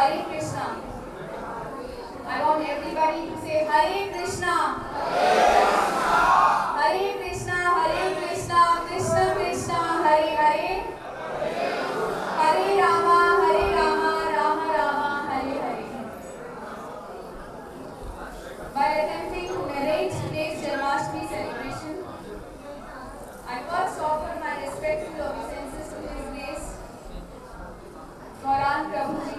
Hare Krishna. I want everybody to say Hare Krishna. Hare Krishna, Krishna Krishna, Hare Hare. Hare Rama, Rama Rama, Hare Hare. By attempting to narrate today's Janmashtami celebration, I first offer my respectful obeisances to His Grace, Gaurang Prabhuji,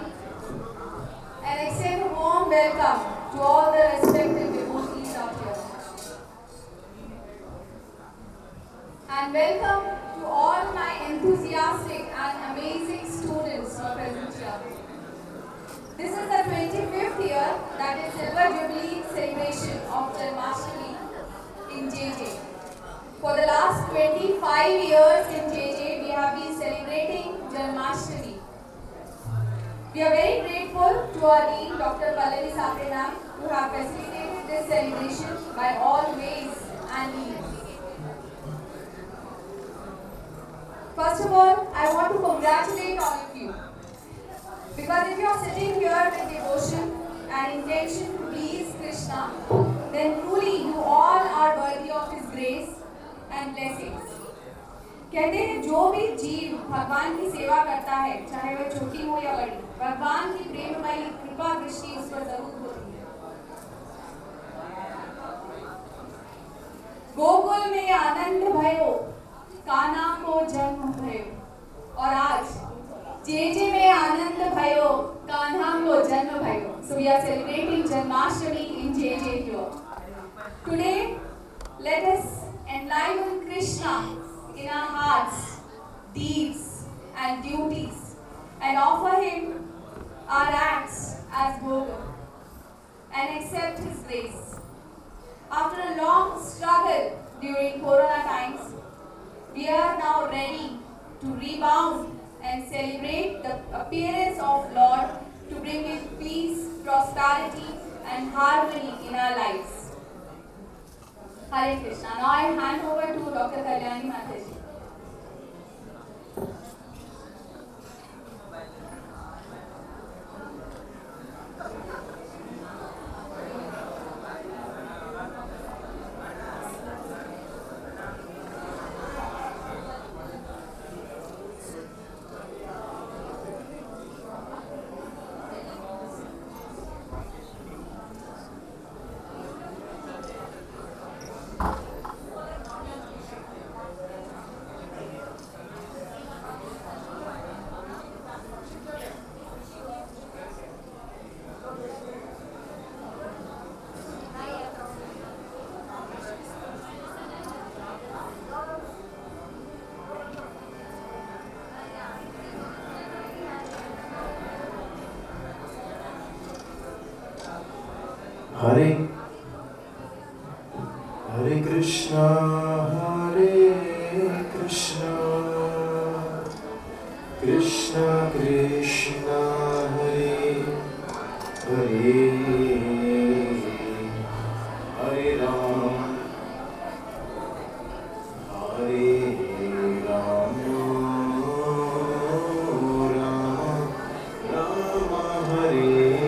and extend a warm welcome to all the respected devotees out here. And welcome to all my enthusiastic and amazing students who are present here. This is the 25th year, that is Silver Jubilee celebration of Janmashtami in JJ. For the last 25 years in JJ, we have been celebrating Janmashtami. We are very grateful to our Dean, Dr. Pallavi Sapre ma'am, who have facilitated this celebration by all ways and means. First of all, I want to congratulate all of you. Because if you are sitting here with devotion and intention to please Krishna, then truly you all are worthy of His grace and blessings. कहते हैं जो भी जीव भगवान की सेवा करता है, चाहे वह छोटी हो या बड़ी, भगवान की प्रेममयी कृपा दृष्टि उस पर जरूर होती है। गोकुल में आनंद भयो, कान्हा को जन्म भयो, और आज जेजे में आनंद भयो, कान्हा को जन्म भयो. So we are celebrating Janmashtami in JJ here. Today, let us enliven Krishna in our hearts, deeds and duties, and offer Him our acts as bhoga and accept His grace. After a long struggle during Corona times, we are now ready to rebound and celebrate the appearance of Lord to bring in peace, prosperity and harmony in our lives. Hare Krishna. Now I hand over to Dr. Kalyani Mataji. Hare Krishna, Krishna Krishna, Hare Hare, Hare Ram, Hare Ram, Ram Ram, Hare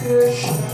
Krishna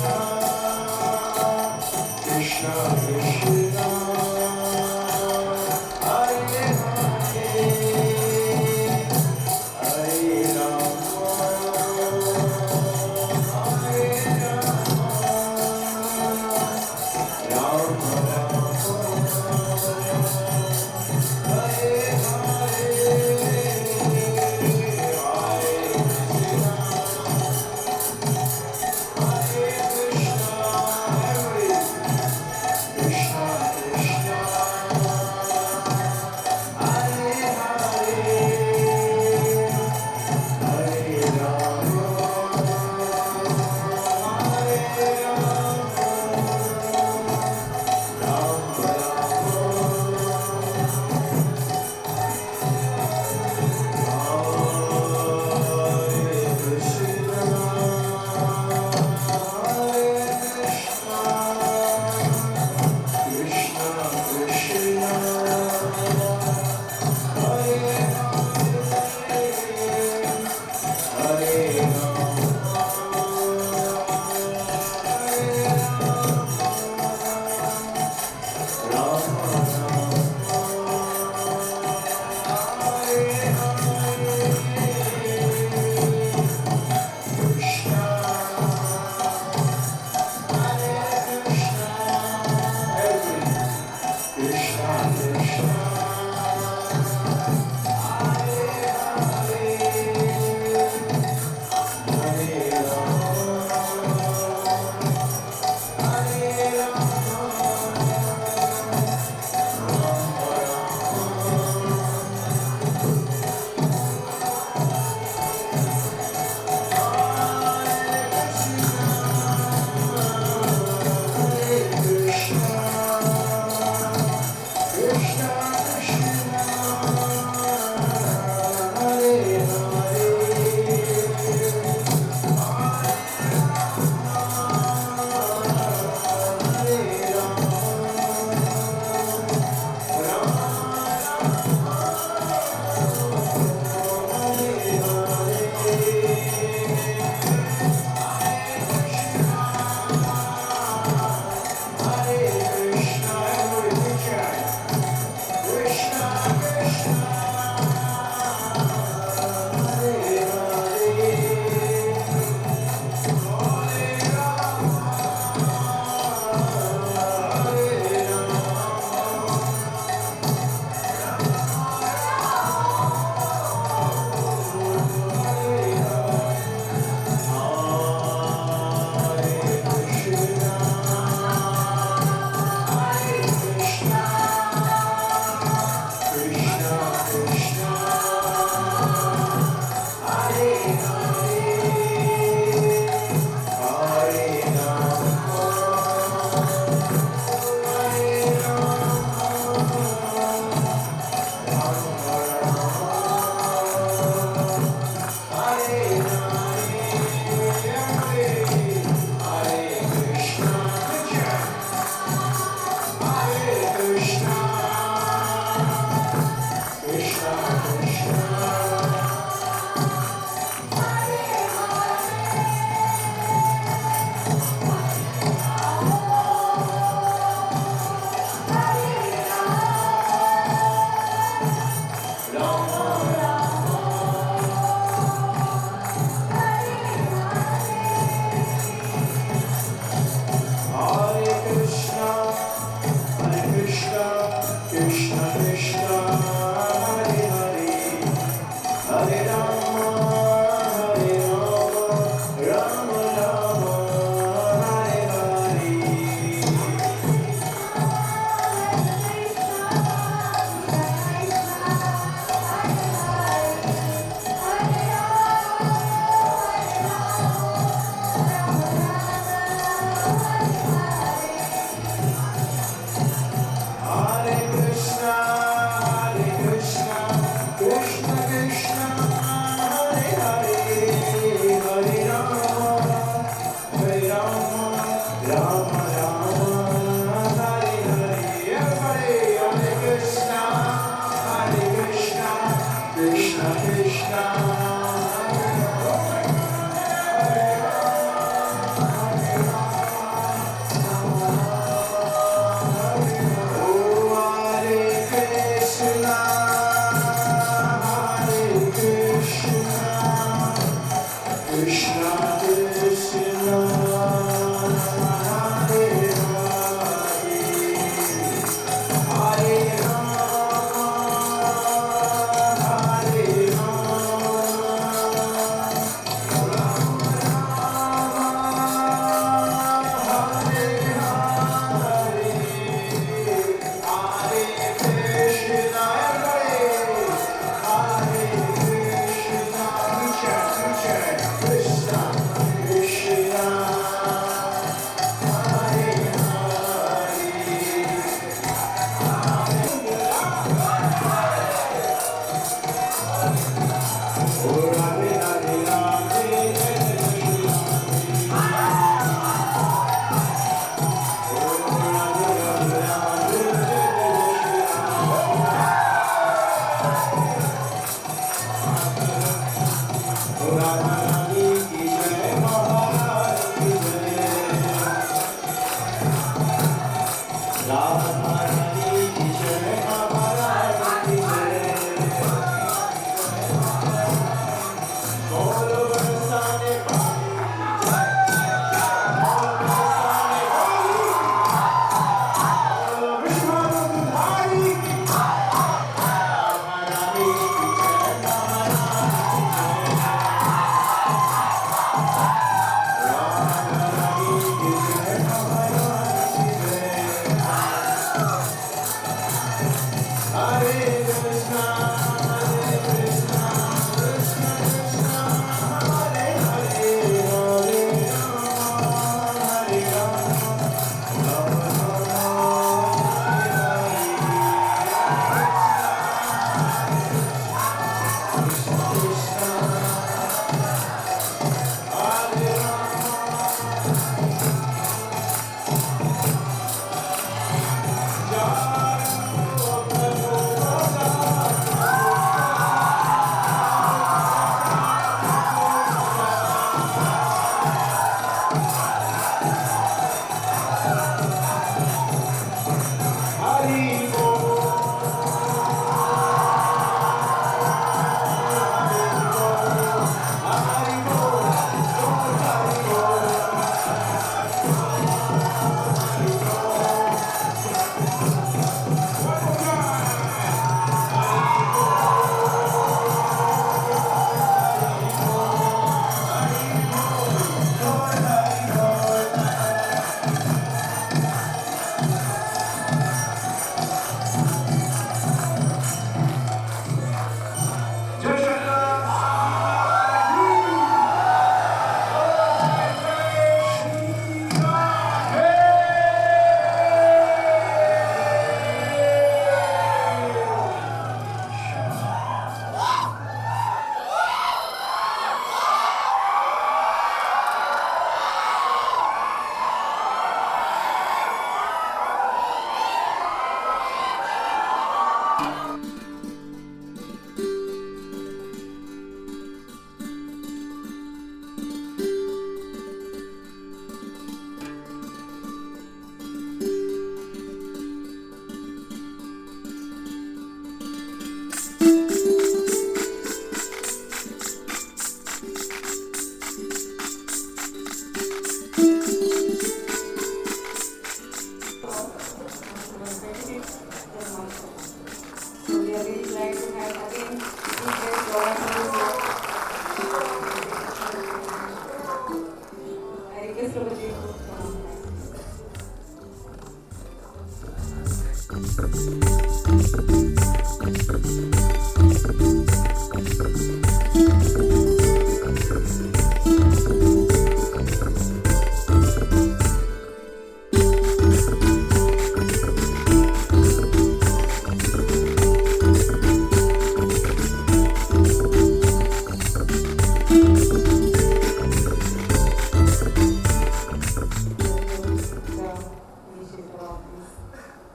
Prabhuji to come on.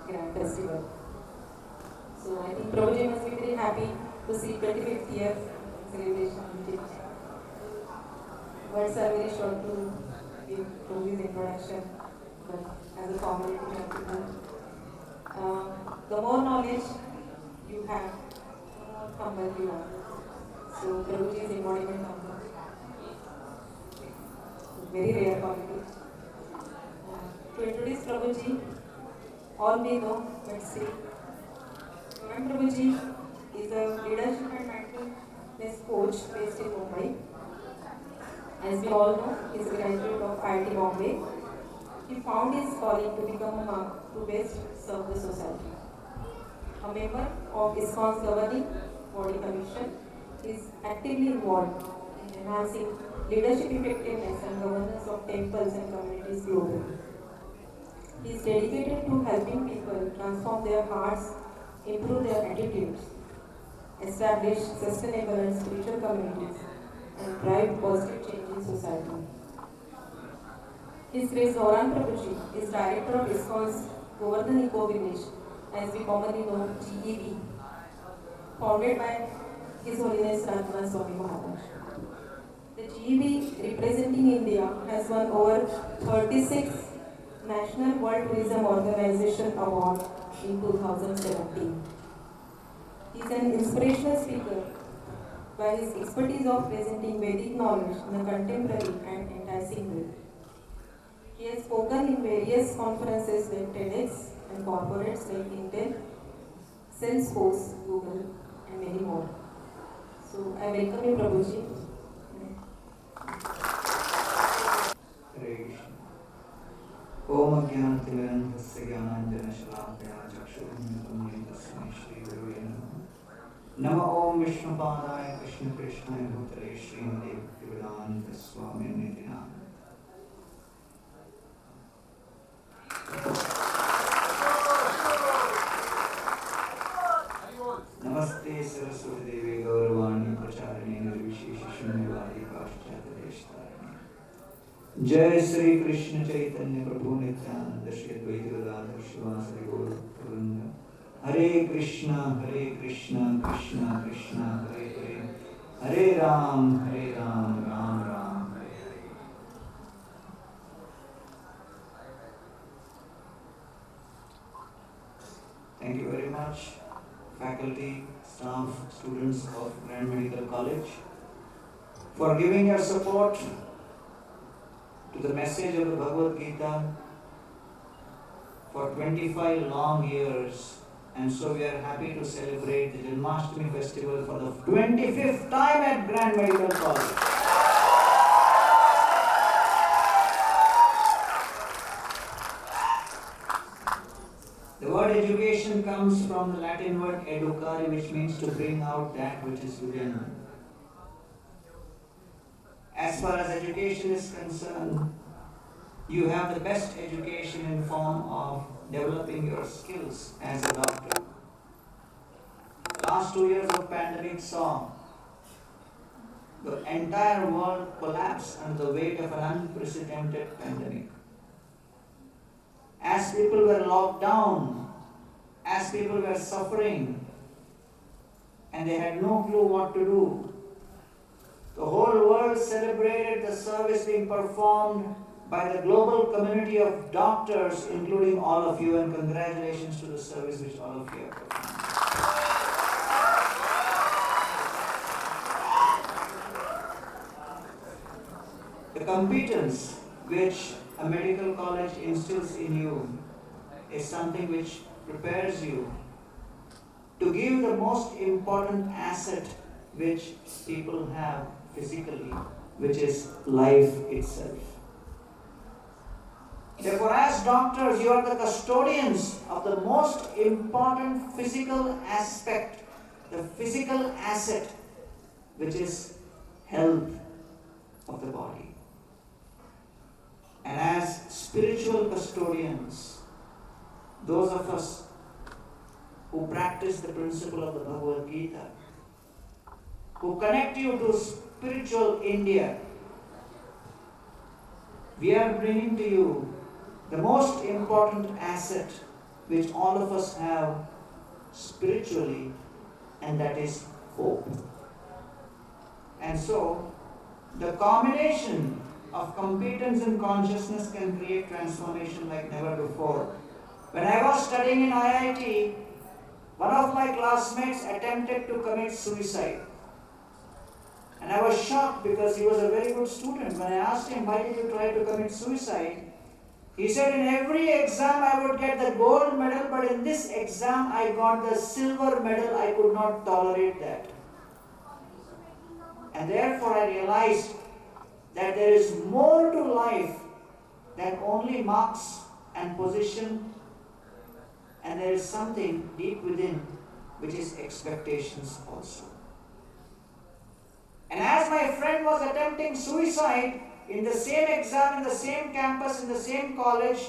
Grand festival. So I think Prabhuji must be very happy to see 25th year celebration. Words are very short to give Prabhuji's introduction, but as a formality, the more knowledge you have, the more humble you are. So Prabhuji's embodiment of very rare quality. To introduce Prabhuji, all we know, let's see. Gaurang Prabhuji is a leadership and mindfulness coach based in Mumbai. As we all know, he is a graduate of IIT Mumbai. He found his calling to become a monk to best serve the society. A member of ISKCON's governing body commission, he is actively involved in enhancing leadership effectiveness and governance of temples and communities globally. He is dedicated to helping people transform their hearts, improve their attitudes, establish sustainable and spiritual communities, and drive positive change in society. His Grace Gaurang Prabhuji is director of ISKCON's Govardhan Eco Village, as we commonly know GEV, founded by His Holiness Janmashtami Maharaj. The GEV representing India has won over 36 National World Tourism Organization Award in 2017. He is an inspirational speaker by his expertise of presenting Vedic knowledge in a contemporary and enticing way. He has spoken in various conferences like TEDx and corporates like Intel, Salesforce, Google, and many more. So I welcome you, Prabhuji. ओम ज्ञानतिमिरन्धस्य ज्ञानाञ्जनशलाकया चक्षुरुन्मिलितं तस्मै श्रीगुरुवे नमः। नमः ओम विष्णुपादाय कृष्णकृष्णाय भूतले श्रीमते भक्तिवेदान्तस्वामिनिति नाम। नमस्ते सरस्वती देवी गौरवाणी प्रचारिणे निर्विशेषशून्यवादी पाश्चात्यदेशतारिणे। जय श्री कृष्ण चैतन्य प्रभु नित्यानंद श्री अद्वैत गदाधर शिवासादि गौर वृंद। हरे कृष्णा कृष्णा कृष्णा हरे हरे, हरे Ram Ram Ram Hare Hare. Thank you very much, faculty, staff, students of Grand Medical College, for giving your support to the message of the Bhagavad Gita for 25 long years, and so we are happy to celebrate the Janmashtami festival for the 25th time at Grand Medical College. The word education comes from the Latin word educare, which means to bring out that which is within. As far as education is concerned, you have the best education in form of developing your skills as a doctor. Last 2 years of pandemic saw the entire world collapse under the weight of an unprecedented pandemic. As people were locked down, as people were suffering, and they had no clue what to do, the whole world celebrated the service being performed by the global community of doctors, including all of you, and congratulations to the service which all of you have performed. The competence which a medical college instills in you is something which prepares you to give the most important asset which people have physically, which is life itself. Therefore, as doctors, you are the custodians of the most important physical aspect, the physical asset, which is health of the body. And as spiritual custodians, those of us who practice the principle of the Bhagavad Gita, who connect you to spiritual India, we are bringing to you the most important asset which all of us have spiritually, and that is hope. And so, the combination of competence and consciousness can create transformation like never before. When I was studying in IIT, one of my classmates attempted to commit suicide. And I was shocked because he was a very good student. When I asked him, why did you try to commit suicide? He said, in every exam I would get the gold medal, but in this exam I got the silver medal. I could not tolerate that. And therefore I realized that there is more to life than only marks and position, and there is something deep within which is expectations also. And as my friend was attempting suicide in the same exam, in the same campus, in the same college,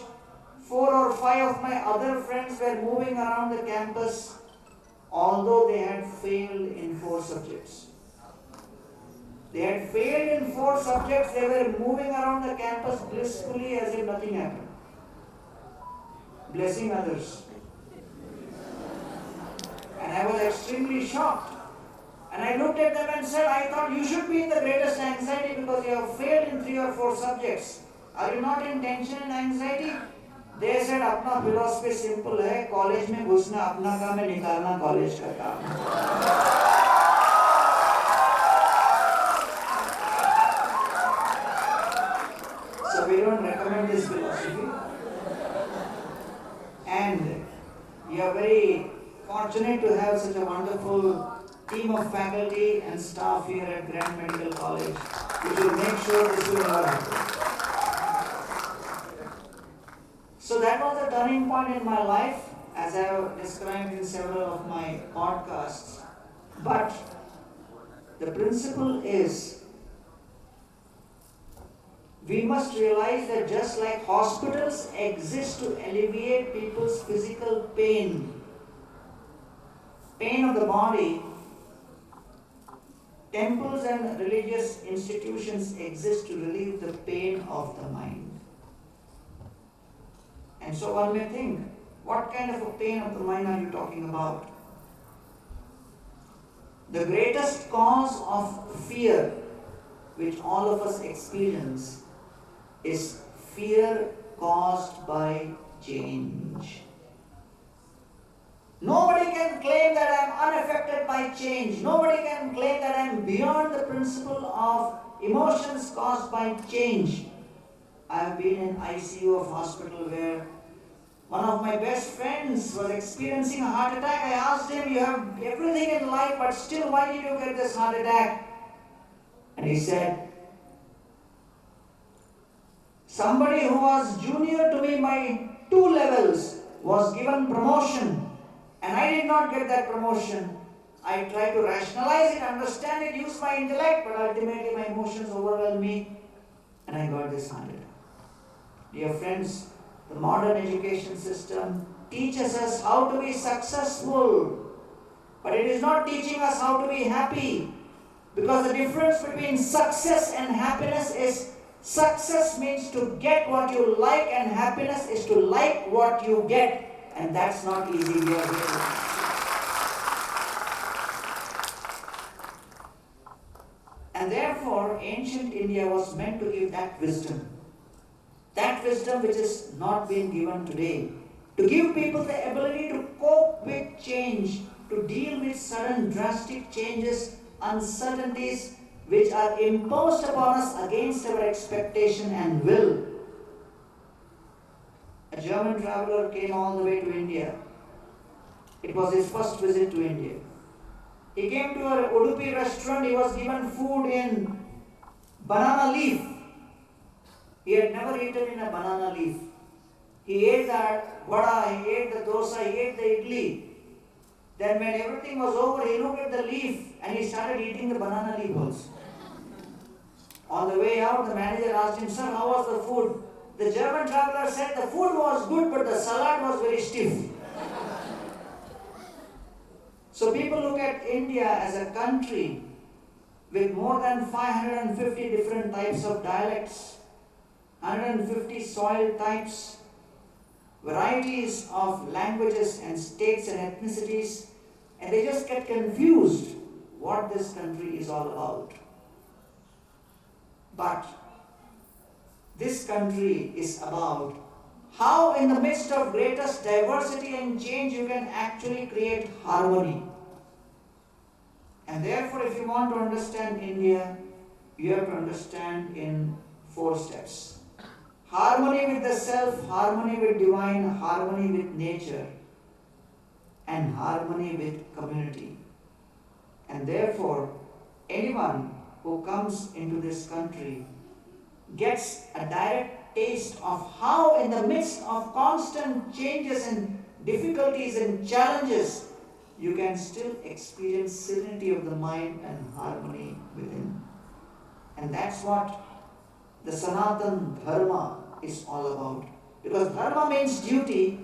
4 or 5 of my other friends were moving around the campus, although they had failed in 4 subjects. They had failed in 4 subjects, they were moving around the campus blissfully as if nothing happened, blessing others. And I was extremely shocked. And I looked at them and said, I thought you should be in the greatest anxiety because you have failed in 3 or 4 subjects. Are you not in tension and anxiety? They said, अपना philosophy simple है, college में घुसना अपना काम है, निकालना college का काम है. So we don't recommend this philosophy. And we are very fortunate to have such a wonderful team of faculty and staff here at Grand Medical College, which will make sure this will never happen. So that was the turning point in my life, as I have described in several of my podcasts. But the principle is, we must realize that just like hospitals exist to alleviate people's physical pain of the body, temples and religious institutions exist to relieve the pain of the mind. And so one may think, what kind of a pain of the mind are you talking about? The greatest cause of fear which all of us experience is fear caused by change. Nobody can claim that I am unaffected by change. Nobody can claim that I am beyond the principle of emotions caused by change. I have been in ICU of hospital where one of my best friends was experiencing a heart attack. I asked him, you have everything in life, but still why did you get this heart attack? And he said, somebody who was junior to me by 2 levels was given promotion. And I did not get that promotion. I tried to rationalize it, understand it, use my intellect, but ultimately my emotions overwhelmed me and I got this heart attack. Dear friends, the modern education system teaches us how to be successful, but it is not teaching us how to be happy. Because the difference between success and happiness is, success means to get what you like and happiness is to like what you get. And that's not easy. We are here. And therefore, ancient India was meant to give that wisdom. That wisdom which is not being given today. To give people the ability to cope with change, to deal with sudden drastic changes, uncertainties which are imposed upon us against our expectation and will. A German traveler came all the way to India. It was his first visit to India. He came to a Udupi restaurant. He was given food in banana leaf. He had never eaten in a banana leaf. He ate the vada, he ate the dosa, he ate the idli. Then when everything was over, he looked at the leaf and he started eating the banana leaf also. On the way out, the manager asked him, "Sir, how was the food?" The German traveler said the food was good, but the salad was very stiff. So people look at India as a country with more than 550 different types of dialects, 150 soil types, varieties of languages and states and ethnicities, and they just get confused what this country is all about. But this country is about how in the midst of greatest diversity and change you can actually create harmony. And therefore, if you want to understand India, you have to understand in 4 steps. Harmony with the self, harmony with divine, harmony with nature, and harmony with community. And therefore, anyone who comes into this country gets a direct taste of how in the midst of constant changes and difficulties and challenges, you can still experience serenity of the mind and harmony within. And that's what the Sanatan Dharma is all about. Because Dharma means duty,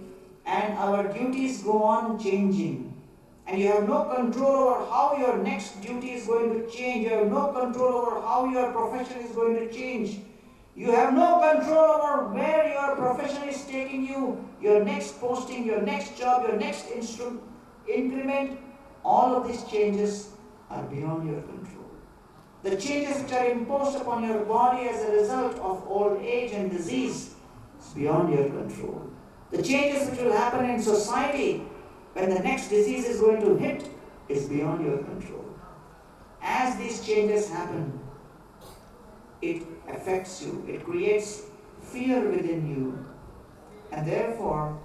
and our duties go on changing. And you have no control over how your next duty is going to change. You have no control over how your profession is going to change. You have no control over where your profession is taking you, your next posting, your next job, your next increment. All of these changes are beyond your control. The changes which are imposed upon your body as a result of old age and disease is beyond your control. The changes which will happen in society when the next disease is going to hit is beyond your control. As these changes happen, it affects you, it creates fear within you, and therefore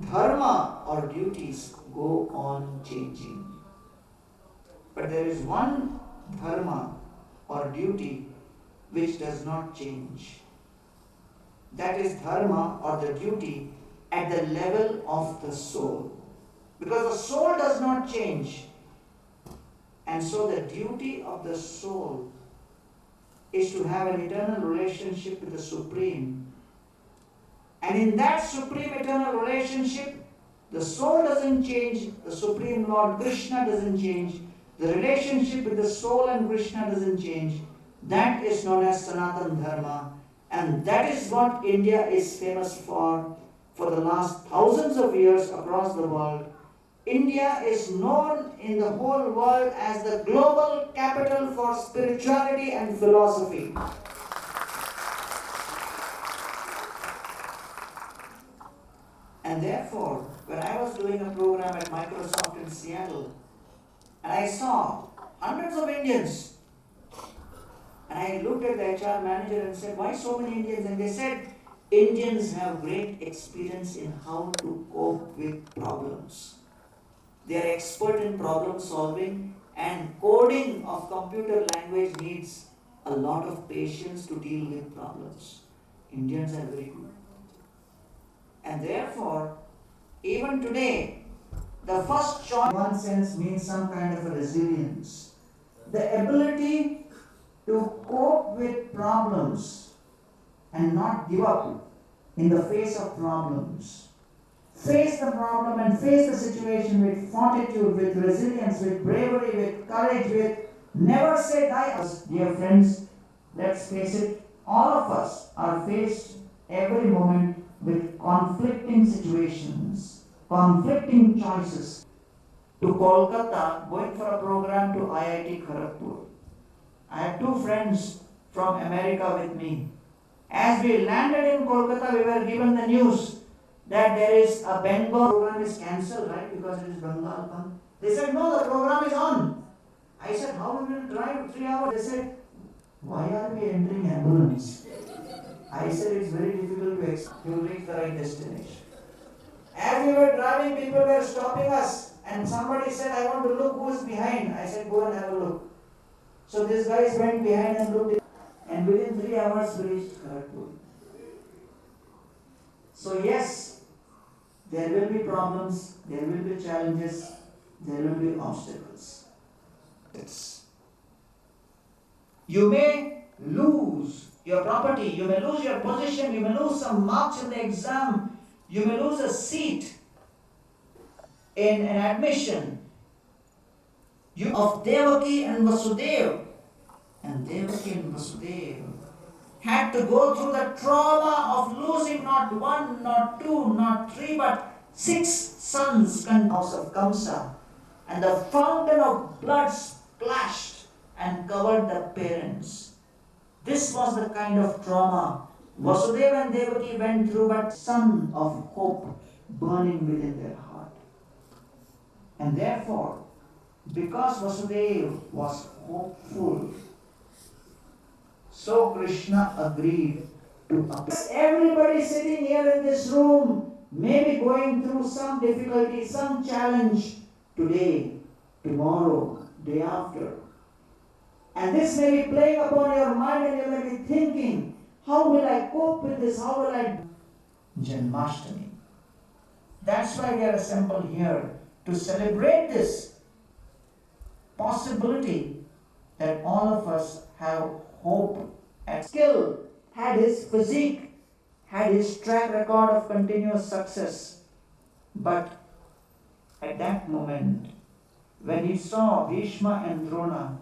dharma or duties go on changing. But there is one dharma or duty which does not change. That is dharma or the duty at the level of the soul. Because the soul does not change. And so the duty of the soul is to have an eternal relationship with the Supreme. And in that Supreme eternal relationship, the soul doesn't change, the Supreme Lord Krishna doesn't change, the relationship with the soul and Krishna doesn't change. That is known as Sanatan Dharma. And that is what India is famous for the last thousands of years across the world. India is known in the whole world as the global capital for spirituality and philosophy. And therefore, when I was doing a program at Microsoft in Seattle, and I saw hundreds of Indians, and I looked at the HR manager and said, "Why so many Indians?" And they said, "Indians have great experience in how to cope with problems. They are expert in problem solving, and coding of computer language needs a lot of patience to deal with problems. Indians are very good." And therefore, even today, the first choice in one sense means some kind of a resilience. The ability to cope with problems and not give up in the face of problems. Face the problem and face the situation with fortitude, with resilience, with bravery, with courage, with never say die. Dear friends, let's face it, all of us are faced every moment with conflicting situations, conflicting choices. To Kolkata, going for a program to IIT Kharagpur. I had 2 friends from America with me. As we landed in Kolkata, we were given the news that there is a Bengal program is cancelled, right? Because it is Bengal come. They said, "No, the program is on." I said, "How we will drive 3 hours?" They said, "Why are we entering ambulance?" I said, "It's very difficult to reach the right destination." As we were driving, people were stopping us, and somebody said, "I want to look who is behind." I said, "Go and have a look." So these guys went behind and looked, and within 3 hours we reached Kharagpur. So yes, there will be problems, there will be challenges, there will be obstacles. You may lose your property, you may lose your position, you may lose some marks in the exam, you may lose a seat in an admission. You of Devaki and Vasudeva. And Devaki and Vasudeva had to go through the trauma of losing not one, not two, not three, but 6 sons in the house of Kamsa. And the fountain of blood splashed and covered the parents. This was the kind of trauma Vasudeva and Devaki went through, but sun of hope burning within their heart. And therefore, because Vasudeva was hopeful, so Krishna agreed to appear. Everybody sitting here in this room may be going through some difficulty, some challenge today, tomorrow, day after. And this may be playing upon your mind and you may be thinking, how will I cope with this? How will I do? Janmashtami. That's why we are assembled here, to celebrate this possibility that all of us have hope and skill, had his physique, had his track record of continuous success. But at that moment, when he saw Bhishma and Drona,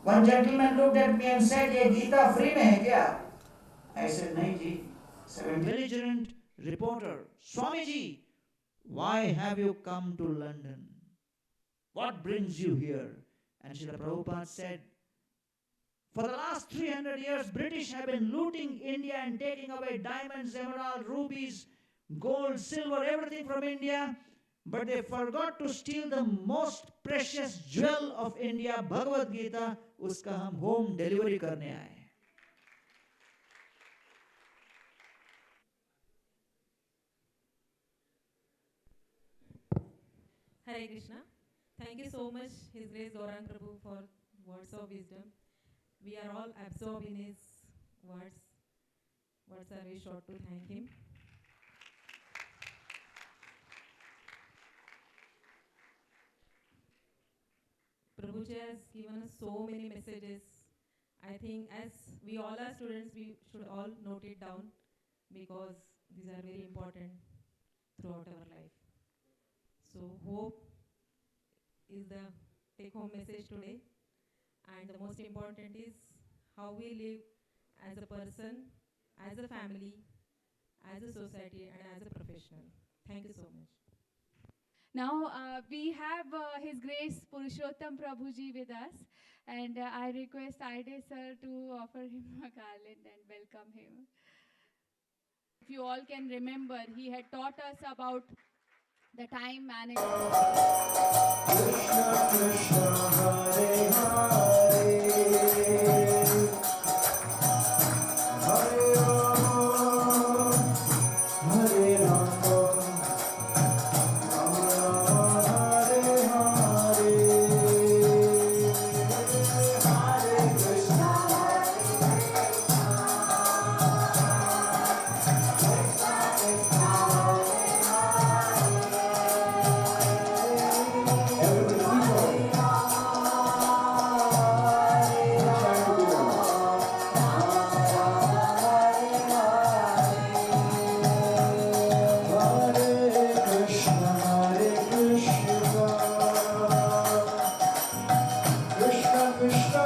one gentleman looked at me and said, "Ye Gita free mein hai kya?" I said, "Nahi ji." So a belligerent reporter, "Swamiji, why have you come to London? What brings you here?" And Srila Prabhupada said, "For the last 300 years, British have been looting India and taking away diamonds, emerald, rubies, gold, silver, everything from India. But they forgot to steal the most precious jewel of India, Bhagavad Gita. Uska hum home delivery karne aaye." Hare Krishna. Thank you so much, His Grace Gaurang Prabhu, for words of wisdom. We are all absorbed in his words. Words are very short to thank him. Prabhuji has given us so many messages. I think as we all are students, we should all note it down because these are very important throughout our life. So hope is the take-home message today. And the most important is how we live as a person, as a family, as a society, and as a professional. Thank you so much. Now we have His Grace Purushottam Prabhuji with us, and I request Ide sir to offer him a garland and welcome him. If you all can remember, he had taught us about the time management. Krishna Krishna Hare Hare Hare Rama Hare Rama Rama Rama Hare Hare Hare Krishna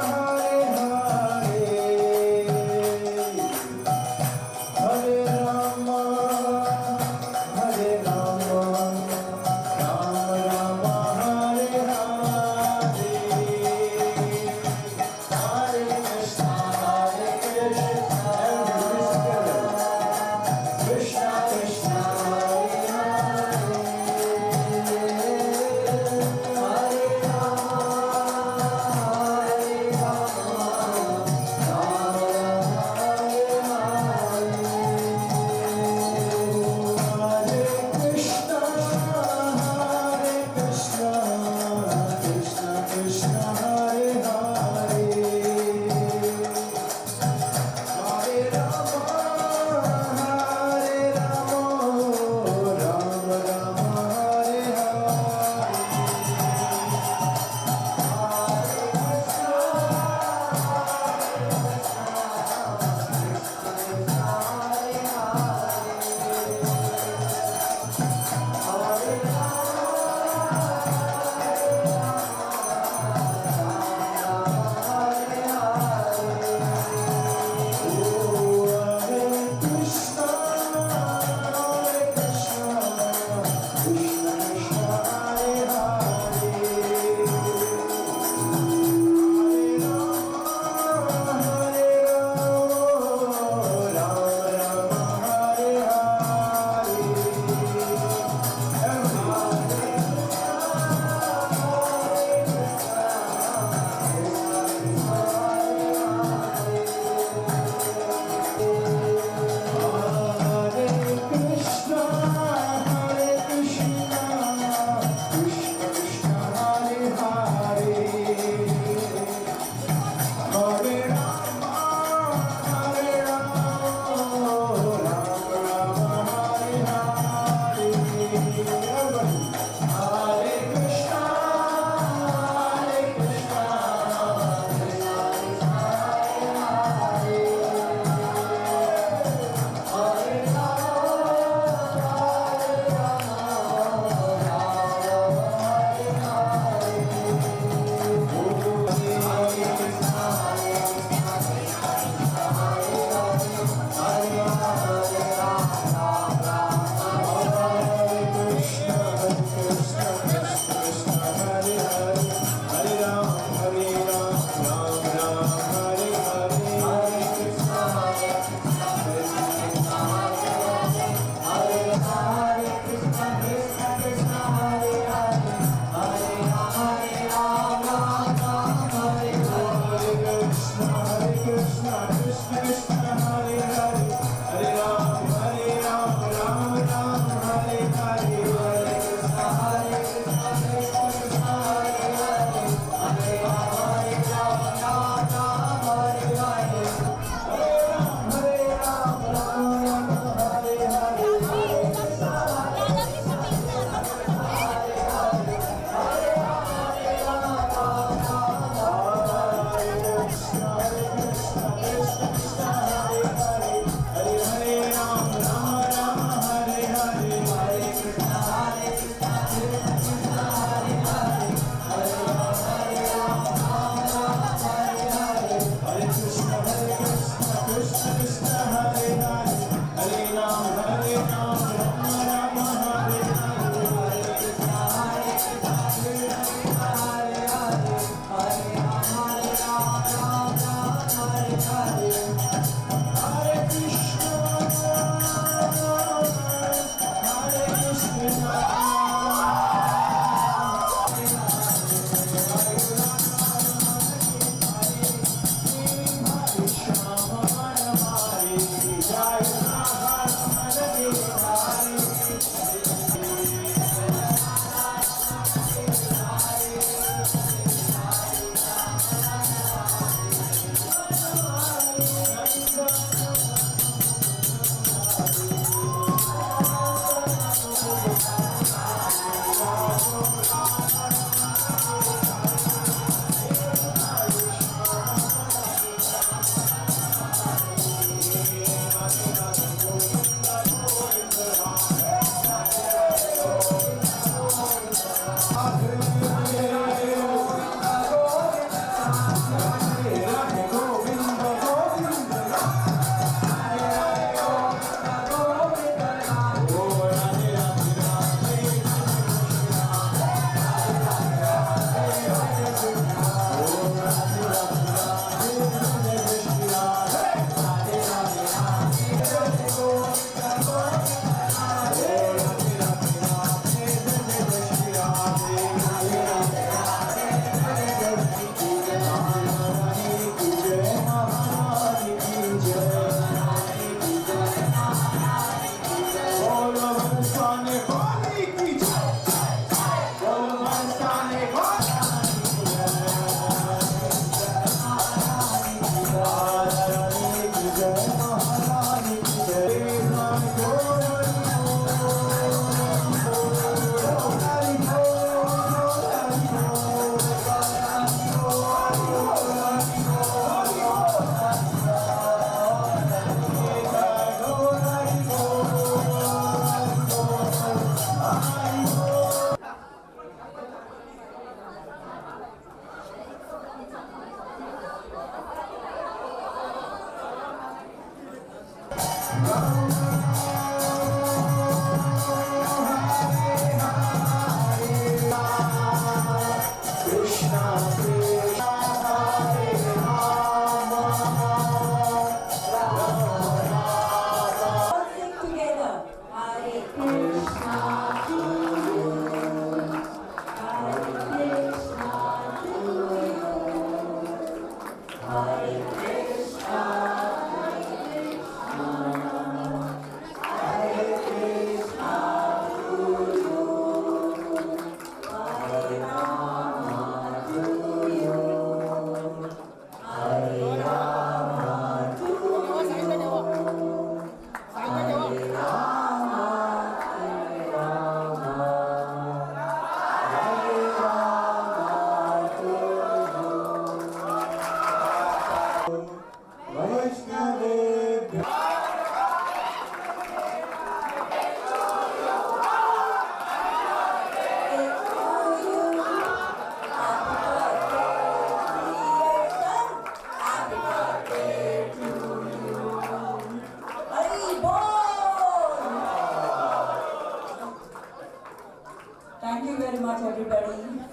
much, everybody.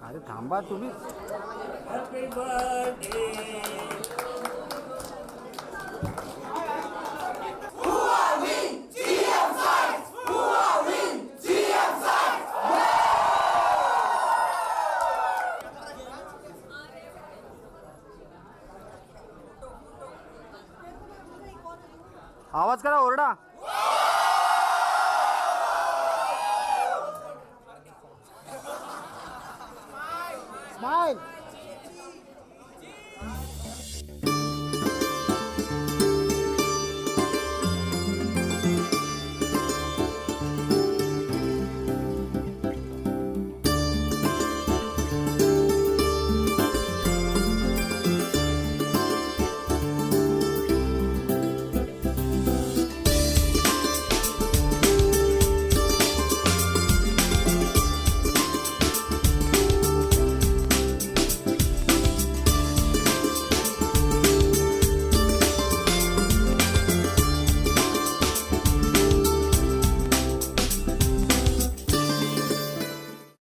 अरे थांबा तुम्ही. Happy birthday. आवाज करा, ओरडा.